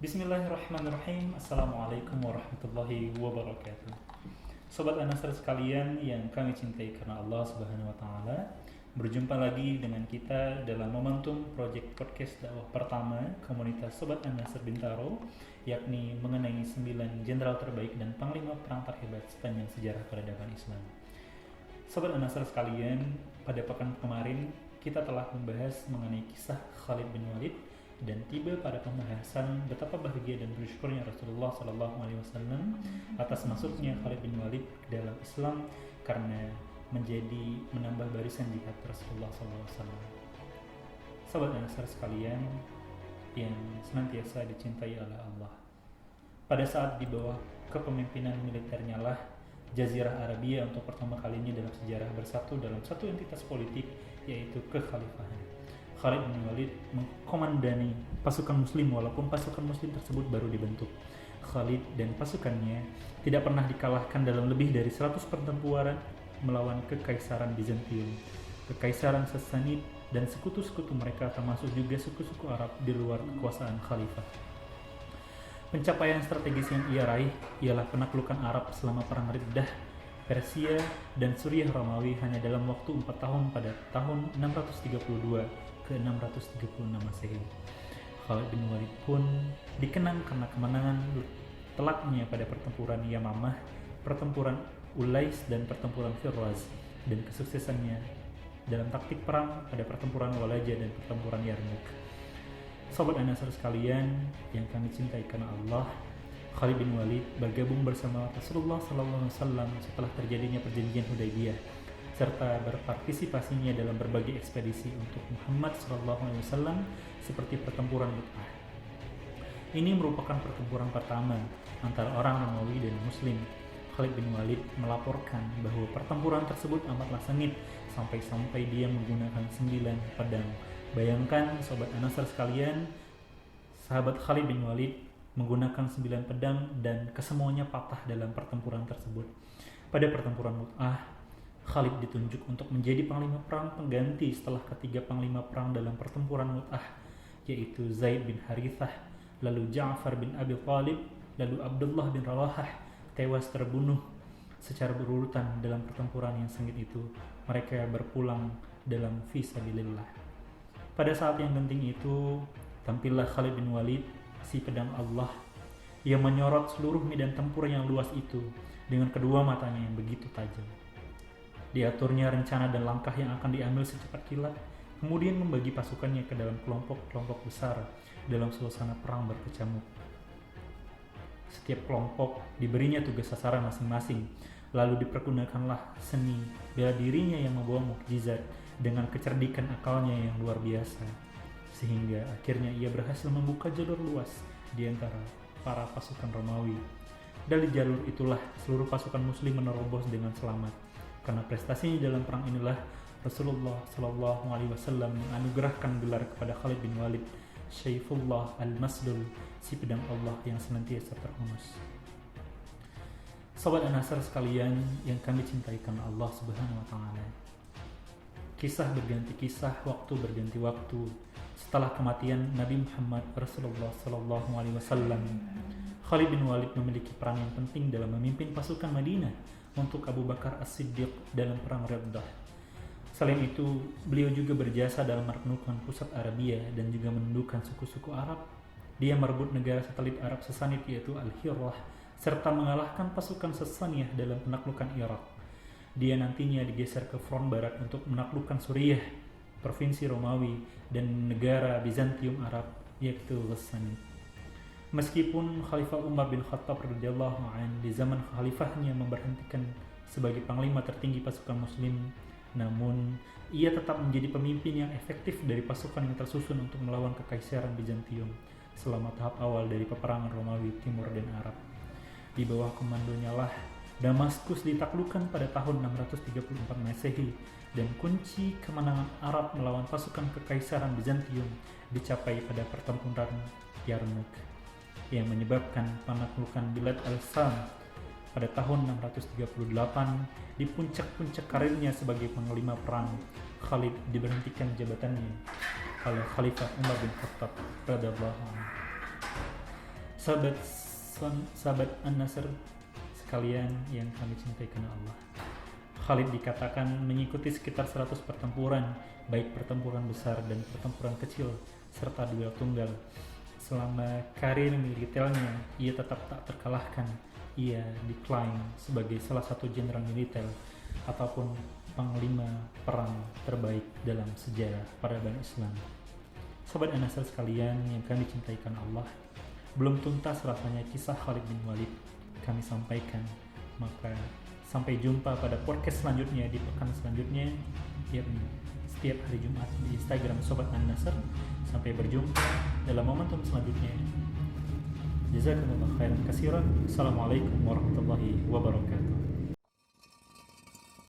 Bismillahirrahmanirrahim. Assalamualaikum warahmatullahi wabarakatuh. Sobat Anasar sekalian yang kami cintai karena Allah Subhanahu wa taala, berjumpa lagi dengan kita dalam momentum project podcast dakwah pertama komunitas Sobat Anasar Bintaro, yakni mengenai 9 jenderal terbaik dan panglima perang terhebat sepanjang sejarah peradaban Islam. Sobat Anasar sekalian, pada pekan kemarin kita telah membahas mengenai kisah Khalid bin Walid dan tiba pada pembahasan betapa bahagia dan bersyukurnya Rasulullah SAW atas masuknya Khalid bin Walid ke dalam Islam karena menambah barisan jihad Rasulullah SAW. Sahabat Ansar sekalian yang senantiasa dicintai oleh Allah, pada saat di bawah kepemimpinan militernya lah Jazirah Arabia untuk pertama kalinya dalam sejarah bersatu dalam satu entitas politik, yaitu kekhalifahan. Khalid bin Walid mengkomandani pasukan muslim walaupun pasukan muslim tersebut baru dibentuk. Khalid dan pasukannya tidak pernah dikalahkan dalam lebih dari 100 pertempuran melawan Kekaisaran Bizantium, Kekaisaran Sassanid, dan sekutu-sekutu mereka termasuk juga suku-suku Arab di luar kekuasaan khalifah. Pencapaian strategis yang ia raih ialah penaklukan Arab selama Perang Riddah, Persia, dan Suriah Romawi hanya dalam waktu 4 tahun pada tahun 632 ke 636 Masehi. Khalid bin Walid pun dikenang karena kemenangan telaknya pada pertempuran Yamamah, pertempuran Ulais, dan pertempuran Firaz, dan kesuksesannya dalam taktik perang pada pertempuran Walaja dan pertempuran Yarmouk. Sobat Anasar sekalian yang kami cintai karena Allah, Khalid bin Walid bergabung bersama Rasulullah SAW setelah terjadinya perjanjian Hudaybiyah, serta berpartisipasinya dalam berbagai ekspedisi untuk Muhammad SAW seperti pertempuran Mu'tah. Ini merupakan pertempuran pertama antara orang Romawi dan Muslim. Khalid bin Walid melaporkan bahwa pertempuran tersebut amatlah sengit sampai-sampai dia menggunakan 9 pedang. Bayangkan Sobat Anasar sekalian, sahabat Khalid bin Walid menggunakan 9 pedang dan kesemuanya patah dalam pertempuran tersebut. Pada pertempuran Mu'tah, Khalid ditunjuk untuk menjadi panglima perang pengganti setelah ketiga panglima perang dalam pertempuran Mu'tah, yaitu Zaid bin Harithah, lalu Ja'far bin Abi Thalib, lalu Abdullah bin Rawahah tewas terbunuh secara berurutan dalam pertempuran yang sengit itu. Mereka berpulang dalam fisabilillah. Pada saat yang genting itu, tampillah Khalid bin Walid, si pedang Allah, yang menyorot seluruh medan tempur yang luas itu dengan kedua matanya yang begitu tajam. Diaturnya rencana dan langkah yang akan diambil secepat kilat, kemudian membagi pasukannya ke dalam kelompok-kelompok besar dalam suasana perang berkecamuk. Setiap kelompok diberinya tugas sasaran masing-masing, lalu dipergunakanlah seni bela dirinya yang membawa mukjizat dengan kecerdikan akalnya yang luar biasa, sehingga akhirnya ia berhasil membuka jalur luas di antara para pasukan Romawi. Dari jalur itulah seluruh pasukan muslim menerobos dengan selamat. Karena prestasinya dalam perang inilah Rasulullah SAW menganugerahkan gelar kepada Khalid bin Walid, Syaifullah al-Masdul, si pedang Allah yang senantiasa terhunus. Sobat Anasar sekalian yang kami cintai karena Allah Subhanahu wa taala, kisah berganti kisah, waktu berganti waktu. Setelah kematian Nabi Muhammad Rasulullah SAW, Khalid bin Walid memiliki peran yang penting dalam memimpin pasukan Madinah untuk Abu Bakar As-Siddiq dalam perang Riddah. Selain itu, beliau juga berjasa dalam menaklukkan pusat Arabia dan juga menundukkan suku-suku Arab. Dia merebut negara satelit Arab Sassanid yaitu Al-Hirrah, serta mengalahkan pasukan Sassaniyah dalam penaklukan Irak. Dia nantinya digeser ke front barat untuk menaklukkan Suriah, provinsi Romawi, dan negara Bizantium Arab yaitu Ghassanid. Meskipun Khalifah Umar bin Khattab radhiyallahu anhu di zaman khalifahnya memberhentikan sebagai panglima tertinggi pasukan muslim, namun ia tetap menjadi pemimpin yang efektif dari pasukan yang tersusun untuk melawan Kekaisaran Bizantium selama tahap awal dari peperangan Romawi Timur dan Arab. Di bawah komandonya lah Damaskus ditaklukkan pada tahun 634 Masehi, dan kunci kemenangan Arab melawan pasukan Kekaisaran Bizantium dicapai pada pertempuran Yarmouk yang menyebabkan penaklukan Bilad al-Sam pada tahun 638. Di puncak-puncak karirnya sebagai panglima perang, Khalid diberhentikan jabatannya oleh Khalifah Umar bin Khattab radhiyallahu anhu. Sahabat sahabat An-Nasr sekalian yang kami cintai karena Allah, Khalid dikatakan mengikuti sekitar 100 pertempuran, baik pertempuran besar dan pertempuran kecil, serta duel tunggal. Selama karir militernya, ia tetap tak terkalahkan. Ia diklaim sebagai salah satu jenderal militer ataupun panglima perang terbaik dalam sejarah peradaban Islam. Sobat An-Nasr sekalian yang kami cintai karena Allah, belum tuntas rasanya kisah Khalid bin Walid kami sampaikan. Maka sampai jumpa pada podcast selanjutnya di pekan selanjutnya, yakni setiap hari Jumat di Instagram Sobat An-Nasr. Sampai berjumpa dalam momentum selanjutnya. Jazakumullah khairan katsiran. Assalamualaikum warahmatullahi wabarakatuh.